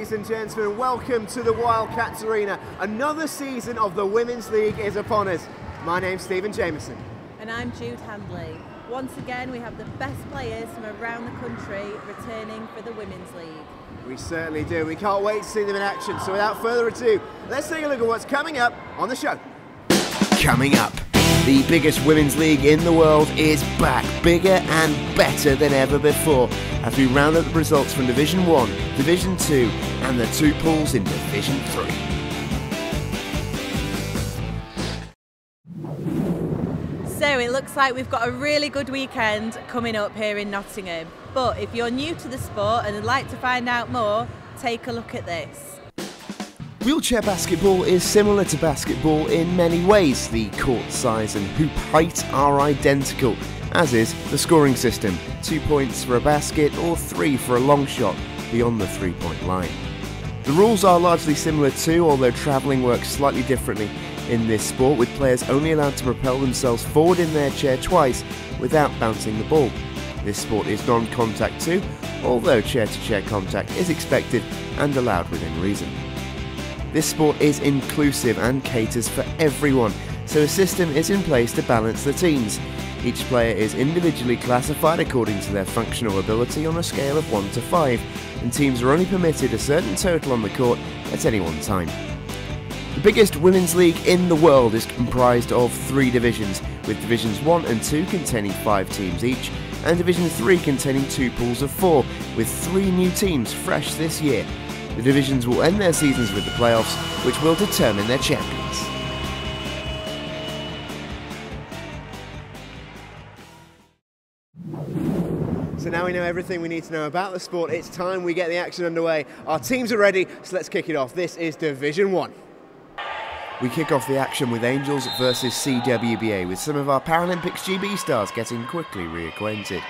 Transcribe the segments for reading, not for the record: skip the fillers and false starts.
ladies and gentlemen, welcome to the Wildcats Arena. Another season of the Women's League is upon us. My name's Stephen Jameson. And I'm Jude Handley. Once again, we have the best players from around the country returning for the Women's League. We certainly do. We can't wait to see them in action. So without further ado, let's take a look at what's coming up on the show. Coming up, the biggest women's league in the world is back, bigger and better than ever before, as we round up the results from Division 1, Division 2 and the two pools in Division 3. So it looks like we've got a really good weekend coming up here in Nottingham. But if you're new to the sport and would like to find out more, take a look at this. Wheelchair basketball is similar to basketball in many ways. The court size and hoop height are identical, as is the scoring system. 2 points for a basket or 3 for a long shot beyond the 3-point line. The rules are largely similar too, although travelling works slightly differently in this sport, with players only allowed to propel themselves forward in their chair twice without bouncing the ball. This sport is non-contact too, although chair-to-chair contact is expected and allowed within reason. This sport is inclusive and caters for everyone, so a system is in place to balance the teams. Each player is individually classified according to their functional ability on a scale of 1 to 5, and teams are only permitted a certain total on the court at any one time. The biggest women's league in the world is comprised of 3 divisions, with Divisions 1 and 2 containing 5 teams each, and Division 3 containing 2 pools of 4, with 3 new teams fresh this year. The divisions will end their seasons with the playoffs, which will determine their champions. So now we know everything we need to know about the sport. It's time we get the action underway. Our teams are ready, so let's kick it off. This is Division 1. We kick off the action with Angels versus CWBA, with some of our Paralympics GB stars getting quickly reacquainted.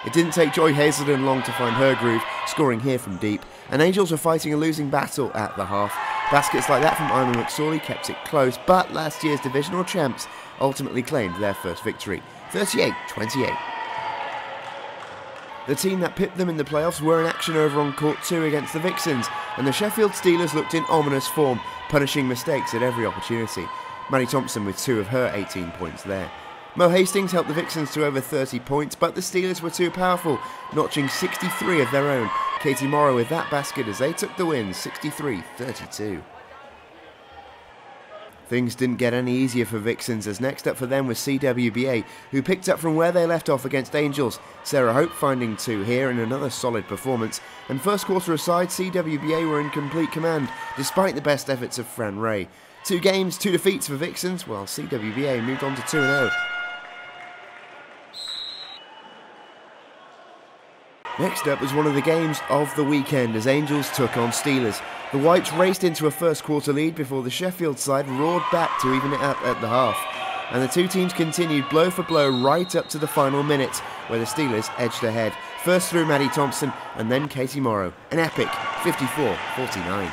It didn't take Joy Hazelden long to find her groove, scoring here from deep, and Angels were fighting a losing battle at the half. Baskets like that from Imran McSorley kept it close, but last year's divisional champs ultimately claimed their first victory, 38-28. The team that pipped them in the playoffs were in action over on Court 2 against the Vixens, and the Sheffield Steelers looked in ominous form, punishing mistakes at every opportunity. Maddie Thompson with 2 of her 18 points there. Mo Hastings helped the Vixens to over 30 points, but the Steelers were too powerful, notching 63 of their own. Katie Morrow with that basket as they took the win, 63-32. Things didn't get any easier for Vixens, as next up for them was CWBA, who picked up from where they left off against Angels. Sarah Hope finding 2 here in another solid performance, and first quarter aside, CWBA were in complete command, despite the best efforts of Fran Ray. 2 games, 2 defeats for Vixens, while CWBA moved on to 2-0. Next up was one of the games of the weekend as Angels took on Steelers. The Whites raced into a first quarter lead before the Sheffield side roared back to even it up at the half. And the two teams continued blow for blow right up to the final minute, where the Steelers edged ahead. First through Maddie Thompson and then Katie Morrow. An epic 54-49.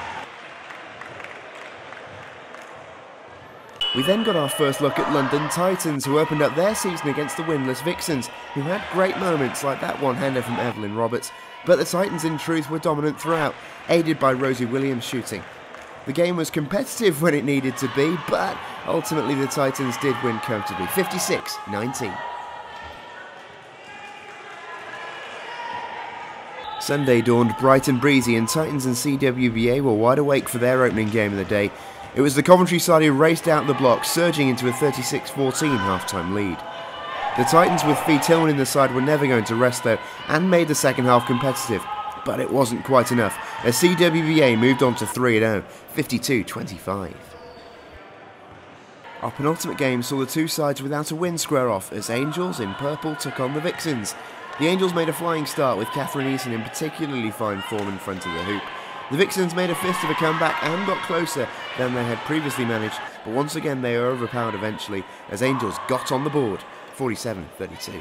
We then got our first look at London Titans, who opened up their season against the winless Vixens, who had great moments like that one-hander from Evelyn Roberts, but the Titans in truth were dominant throughout, aided by Rosie Williams shooting. The game was competitive when it needed to be, but ultimately the Titans did win comfortably, 56-19. Sunday dawned bright and breezy, and Titans and CWBA were wide awake for their opening game of the day. It was the Coventry side who raced out the block, surging into a 36-14 half-time lead. The Titans with Fee Tillman in the side were never going to rest though, and made the second half competitive. But it wasn't quite enough, as CWBA moved on to 3-0, 52-25. Our penultimate game saw the two sides without a win square off, as Angels in purple took on the Vixens. The Angels made a flying start, with Catherine Eason in particularly fine form in front of the hoop. The Vixens made a fist of a comeback and got closer than they had previously managed, but once again they were overpowered eventually as Angels got on the board, 47-32.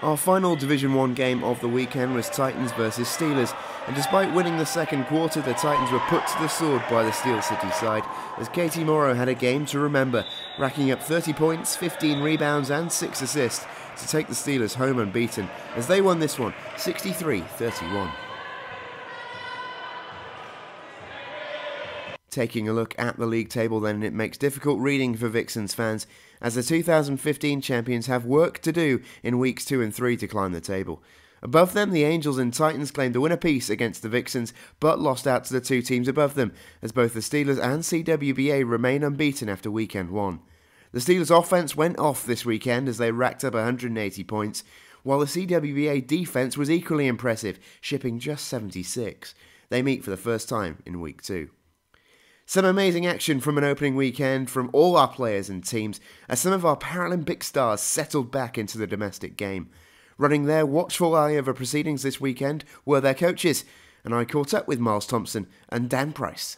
Our final Division 1 game of the weekend was Titans versus Steelers, and despite winning the second quarter, the Titans were put to the sword by the Steel City side, as Katie Morrow had a game to remember, racking up 30 points, 15 rebounds and 6 assists, to take the Steelers home unbeaten as they won this one 63-31. Taking a look at the league table then, it makes difficult reading for Vixens fans as the 2015 champions have work to do in weeks 2 and 3 to climb the table. Above them, the Angels and Titans claimed a win apiece against the Vixens, but lost out to the two teams above them, as both the Steelers and CWBA remain unbeaten after weekend 1. The Steelers' offense went off this weekend as they racked up 180 points, while the CWBA defense was equally impressive, shipping just 76. They meet for the first time in week 2. Some amazing action from an opening weekend from all our players and teams as some of our Paralympic stars settled back into the domestic game. Running their watchful eye over proceedings this weekend were their coaches, and I caught up with Myles Thompson and Dan Price.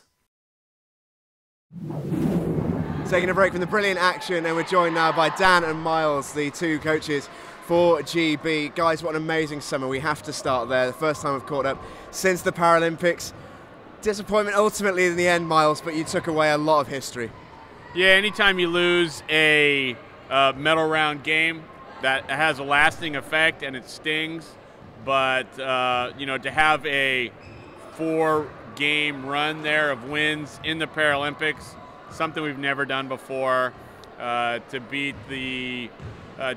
Taking a break from the brilliant action, and we're joined now by Dan and Myles, the two coaches for GB. Guys, what an amazing summer. We have to start there. The first time we've caught up since the Paralympics. Disappointment ultimately in the end, Myles, but you took away a lot of history. Yeah, anytime you lose a medal round game, that has a lasting effect and it stings. But to have a 4-game run there of wins in the Paralympics, something we've never done before. To beat the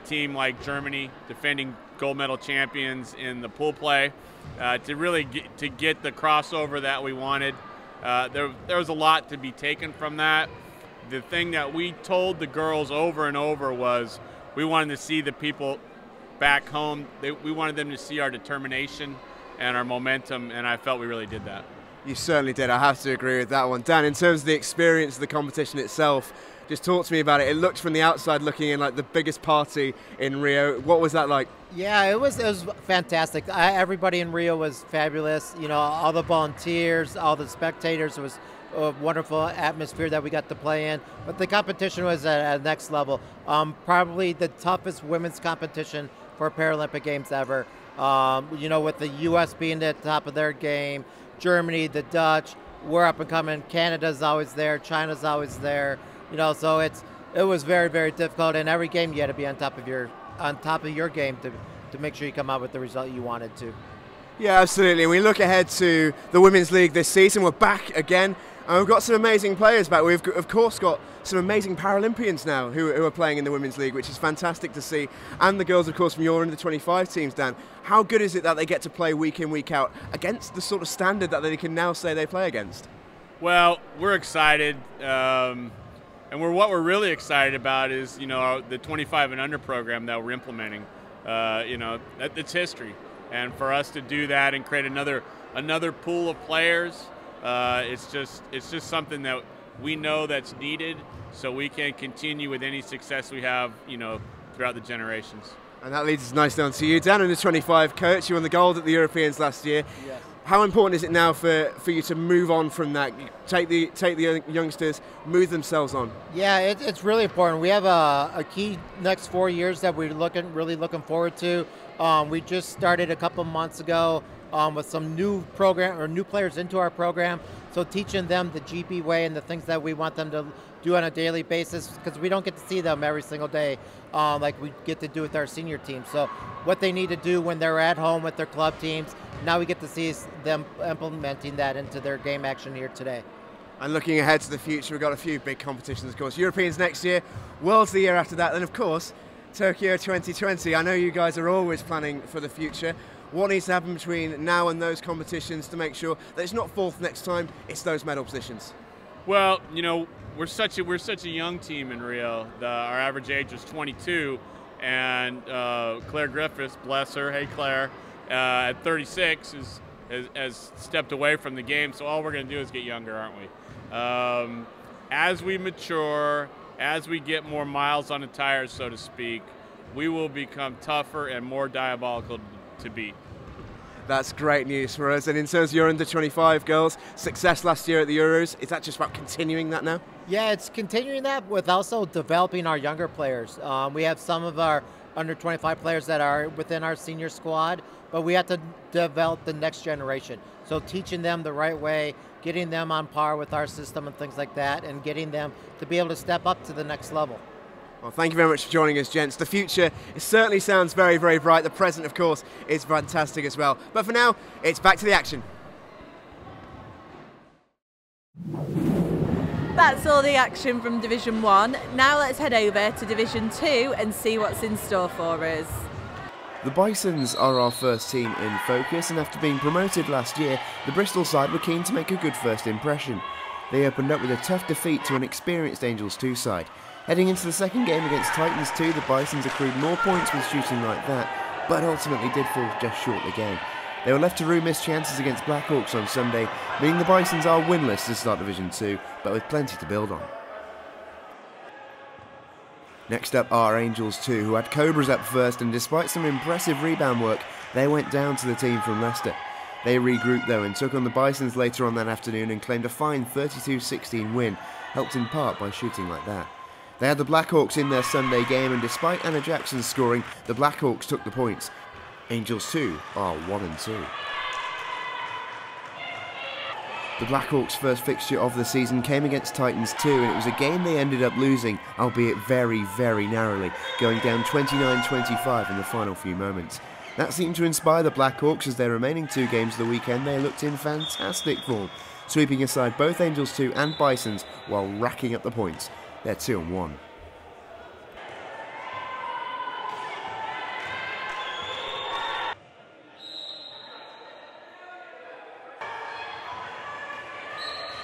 team like Germany, defending gold medal champions in the pool play. To really get the crossover that we wanted. There was a lot to be taken from that. The thing that we told the girls over and over was we wanted to see the people back home. We wanted them to see our determination and our momentum, and I felt we really did that. You certainly did. I have to agree with that one. Dan, in terms of the experience of the competition itself, just talk to me about it. It looked from the outside looking in like the biggest party in Rio. What was that like? Yeah, it was fantastic. Everybody in Rio was fabulous. You know, all the volunteers, all the spectators. It was a wonderful atmosphere that we got to play in. But the competition was at a next level. Probably the toughest women's competition for Paralympic Games ever. With the U.S. being at the top of their game, Germany, the Dutch, we're up and coming. Canada's always there. China's always there. So it was very, very difficult. And every game you had to be on top of your game to make sure you come out with the result you wanted to. Yeah, absolutely. And we look ahead to the Women's League this season. We're back again, and we've got some amazing players back. We've, of course, got some amazing Paralympians now who are playing in the Women's League, which is fantastic to see. And the girls, of course, from your under-25 teams, Dan. How good is it that they get to play week in, week out against the sort of standard that they can now say they play against? Well, we're excited. And what we're really excited about is, the 25 and under program that we're implementing. It's history. And for us to do that and create another pool of players, it's just something that we know that's needed, so we can continue with any success we have, throughout the generations. And that leads us nicely on to you, Dan, under 25 coach. You won the gold at the Europeans last year. Yes. How important is it now for you to move on from that, take the youngsters, move themselves on? Yeah, it's really important. We have a key next 4 years that we're really looking forward to. We just started a couple months ago with some new players into our program. So teaching them the GB way and the things that we want them to do on a daily basis, because we don't get to see them every single day like we get to do with our senior team. So what they need to do when they're at home with their club teams, now we get to see them implementing that into their game action here today. And looking ahead to the future, we've got a few big competitions, of course. Europeans next year, Worlds the year after that, and of course, Tokyo 2020. I know you guys are always planning for the future. What needs to happen between now and those competitions to make sure that it's not fourth next time, it's those medal positions? Well, we're such a young team in Rio. Our average age was 22, and Claire Griffiths, bless her, hey Claire, at 36 has stepped away from the game. So all we're going to do is get younger, aren't we? As we mature, as we get more miles on the tires, so to speak, we will become tougher and more diabolical to beat. That's great news for us. And in terms of your under-25 girls, success last year at the Euros, is that just about continuing that now? Yeah, it's continuing that with also developing our younger players. We have some of our under-25 players that are within our senior squad, but we have to develop the next generation. So teaching them the right way, getting them on par with our system and things like that, and getting them to be able to step up to the next level. Well, thank you very much for joining us, gents. The future, it certainly sounds very, very bright. The present, of course, is fantastic as well. But for now, it's back to the action. That's all the action from Division 1. Now let's head over to Division 2 and see what's in store for us. The Bisons are our first team in focus, and after being promoted last year, the Bristol side were keen to make a good first impression. They opened up with a tough defeat to an experienced Angels 2 side. Heading into the second game against Titans 2, the Bisons accrued more points with shooting like that, but ultimately did fall just short again. They were left to rue missed chances against Blackhawks on Sunday, meaning the Bisons are winless to start Division 2, but with plenty to build on. Next up are Angels 2, who had Cobras up first, and despite some impressive rebound work, they went down to the team from Leicester. They regrouped though and took on the Bisons later on that afternoon and claimed a fine 32-16 win, helped in part by shooting like that. They had the Blackhawks in their Sunday game, and despite Anna Jackson's scoring, the Blackhawks took the points. Angels 2 are 1-2. The Blackhawks' first fixture of the season came against Titans 2, and it was a game they ended up losing, albeit very, very narrowly, going down 29-25 in the final few moments. That seemed to inspire the Blackhawks, as their remaining 2 games of the weekend they looked in fantastic form, sweeping aside both Angels 2 and Bisons while racking up the points. They're 2-1.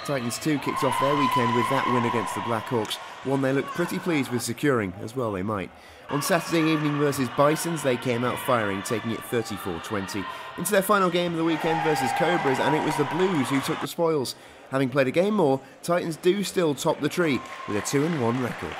Titans 2 kicked off their weekend with that win against the Blackhawks, one they looked pretty pleased with securing, as well they might. On Saturday evening versus Bisons, they came out firing, taking it 34-20, into their final game of the weekend versus Cobras, and it was the Blues who took the spoils. Having played a game more, Titans do still top the tree with a 2-1 record.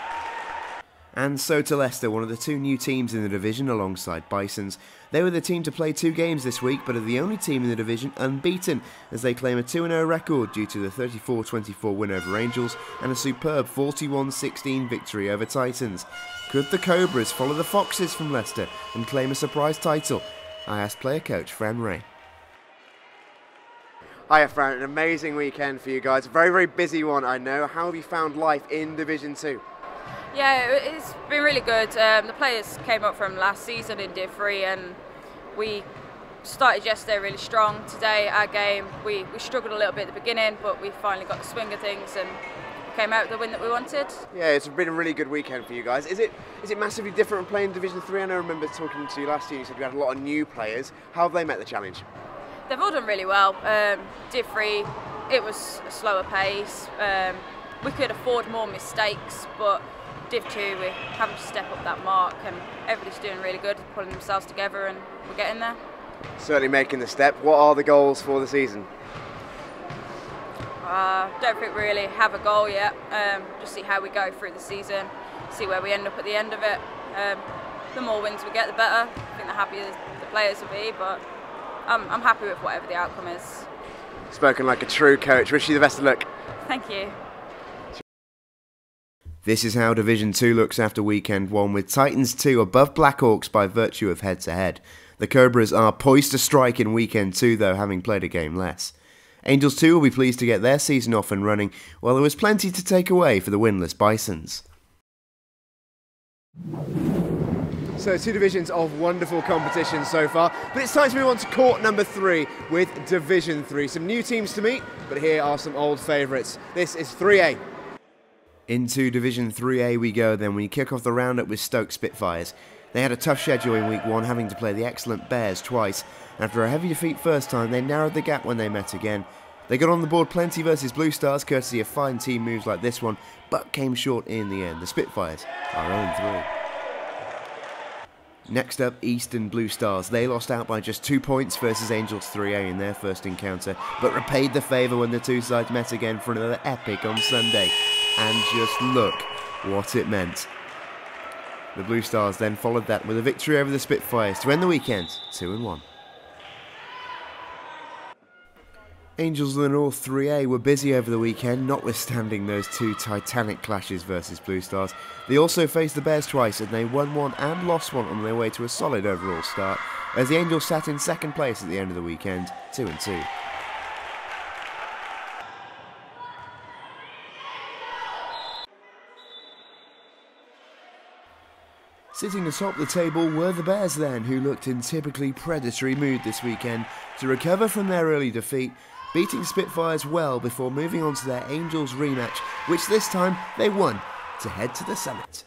And so to Leicester, one of the 2 new teams in the division alongside Bisons. They were the team to play 2 games this week, but are the only team in the division unbeaten, as they claim a 2-0 record due to the 34-24 win over Angels and a superb 41-16 victory over Titans. Could the Cobras follow the Foxes from Leicester and claim a surprise title? I asked player coach Fran Ray. Hiya Fran, an amazing weekend for you guys. A very, very busy one, I know. How have you found life in Division 2? Yeah, it's been really good. The players came up from last season in Div 3, and we started yesterday really strong. Today, our game, we struggled a little bit at the beginning, but we finally got the swing of things and came out with the win that we wanted. Yeah, it's been a really good weekend for you guys. Is it massively different from playing Division 3? I know I remember talking to you last year, you said you had a lot of new players. How have they met the challenge? They've all done really well. Div 3, it was a slower pace. We could afford more mistakes, but Div 2, we're having to step up that mark, and everybody's doing really good, pulling themselves together, and we're getting there. Certainly making the step. What are the goals for the season? Don't think we really have a goal yet. Just see how we go through the season, see where we end up at the end of it. The more wins we get, the better. I think the happier the players will be, but I'm happy with whatever the outcome is. Spoken like a true coach. Wish you the best of luck. Thank you. This is how Division 2 looks after weekend 1, with Titans 2 above Blackhawks by virtue of head-to-head. The Cobras are poised to strike in weekend 2 though, having played a game less. Angels 2 will be pleased to get their season off and running, while there was plenty to take away for the winless Bisons. So 2 divisions of wonderful competition so far, but it's time to move on to court number 3 with Division 3. Some new teams to meet, but here are some old favourites. This is 3A. Into Division 3A we go then. We kick off the roundup with Stoke Spitfires. They had a tough schedule in week 1, having to play the excellent Bears twice. After a heavy defeat first time, they narrowed the gap when they met again. They got on the board plenty versus Blue Stars, courtesy of fine team moves like this one, but came short in the end. The Spitfires are 0-3. Next up, Eastern Blue Stars. They lost out by just 2 points versus Angels 3A in their first encounter, but repaid the favour when the 2 sides met again for another epic on Sunday. And just look what it meant. The Blue Stars then followed that with a victory over the Spitfires to end the weekend 2-1. Angels of the North 3A were busy over the weekend, notwithstanding those 2 titanic clashes versus Blue Stars. They also faced the Bears twice, and they won one and lost one on their way to a solid overall start, as the Angels sat in second place at the end of the weekend, 2-2. Sitting atop the table were the Bears then, who looked in typically predatory mood this weekend to recover from their early defeat, beating Spitfires well before moving on to their Angels rematch, which this time they won to head to the summit.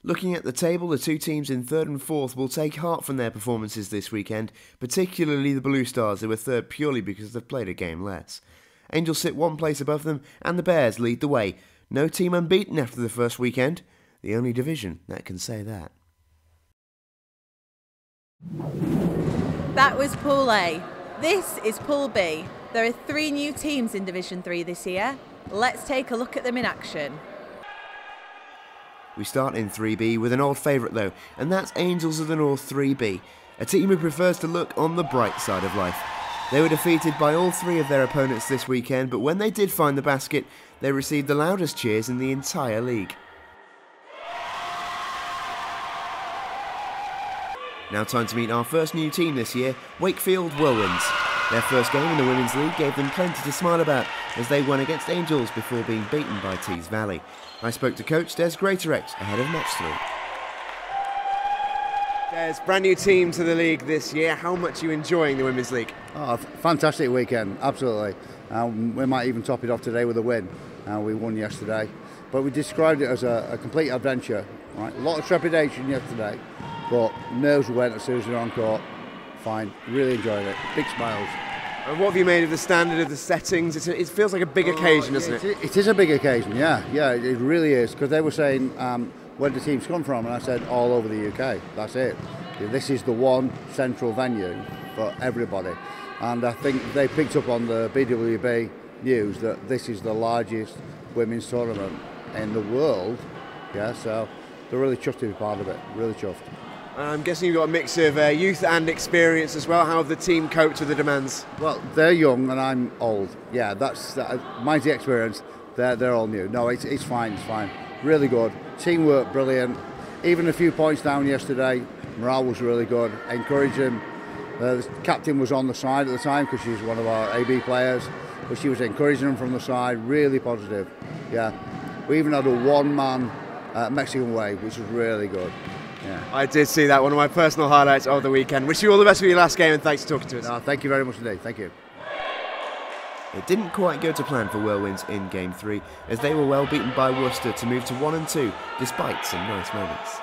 Looking at the table, the two teams in third and fourth will take heart from their performances this weekend, particularly the Blue Stars, who were third purely because they've played a game less. Angels sit one place above them, and the Bears lead the way. No team unbeaten after the first weekend, the only division that can say that. That was Pool A. This is Pool B. There are 3 new teams in Division 3 this year. Let's take a look at them in action. We start in 3B with an old favourite though, and that's Angels of the North 3B, a team who prefers to look on the bright side of life. They were defeated by all 3 of their opponents this weekend, but when they did find the basket, they received the loudest cheers in the entire league. Now time to meet our first new team this year, Wakefield Whirlwinds. Their first game in the Women's League gave them plenty to smile about as they won against Angels before being beaten by Tees Valley. I spoke to coach Des Greatorex ahead of match 3. There's brand new team to the league this year. How much are you enjoying the Women's League? Oh, fantastic weekend, absolutely. We might even top it off today with a win. We won yesterday, but we described it as a complete adventure. Right? A lot of trepidation yesterday, but nerves went as soon as we were on court. Fine, really enjoyed it. Big smiles. And what have you made of the standard of the settings? It feels like a big occasion, doesn't it? It is a big occasion, yeah, it really is. Because they were saying, where do teams come from? And I said, all over the UK. That's it. This is the one central venue for everybody. And I think they picked up on the BWB news that this is the largest women's tournament in the world. Yeah, so they're really chuffed to be part of it. Really chuffed. I'm guessing you've got a mix of youth and experience as well. How have the team coped with the demands? Well, they're young and I'm old. Yeah, mine's the experience. They're all new. No, it's fine. It's fine. Really good. Teamwork, brilliant. Even a few points down yesterday. Morale was really good. Encouraging. The captain was on the side at the time because she's one of our AB players, but she was encouraging them from the side. Really positive. Yeah. We even had a one-man Mexican wave, which was really good. Yeah. I did see that, one of my personal highlights of the weekend. Wish you all the best for your last game and thanks for talking to us. No, thank you very much indeed. Thank you. It didn't quite go to plan for Whirlwinds in Game 3, as they were well beaten by Worcester to move to 1 and 2, despite some nice moments.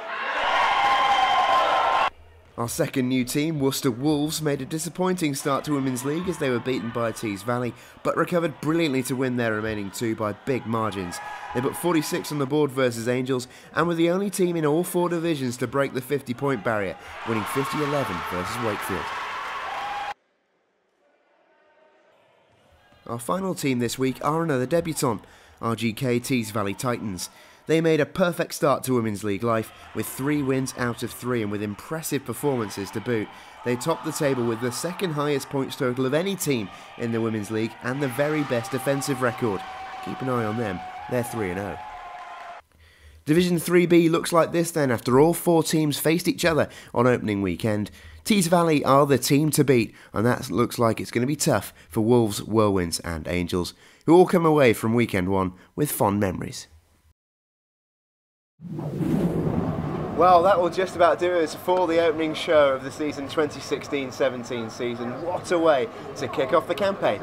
Our second new team, Worcester Wolves, made a disappointing start to Women's League as they were beaten by Tees Valley, but recovered brilliantly to win their remaining 2 by big margins. They put 46 on the board versus Angels, and were the only team in all 4 divisions to break the 50-point barrier, winning 50-11 versus Wakefield. Our final team this week are another debutant, RGK Tees Valley Titans. They made a perfect start to Women's League life, with 3 wins out of 3 and with impressive performances to boot. They topped the table with the second highest points total of any team in the Women's League and the very best defensive record. Keep an eye on them, they're 3-0. Division 3B looks like this then after all 4 teams faced each other on opening weekend. Tees Valley are the team to beat, and that looks like it's going to be tough for Wolves, Whirlwinds and Angels, who all come away from weekend 1 with fond memories. Well, that will just about do us for the opening show of the season 2016-17 season. What a way to kick off the campaign.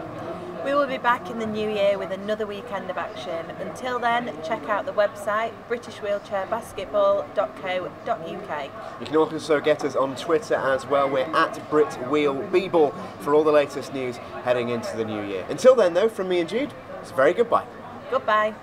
We will be back in the new year with another weekend of action. Until then, check out the website britishwheelchairbasketball.co.uk. You can also get us on Twitter as well. We're at BritWheelBball for all the latest news heading into the new year. Until then though, from me and Jude, it's a very goodbye. Goodbye.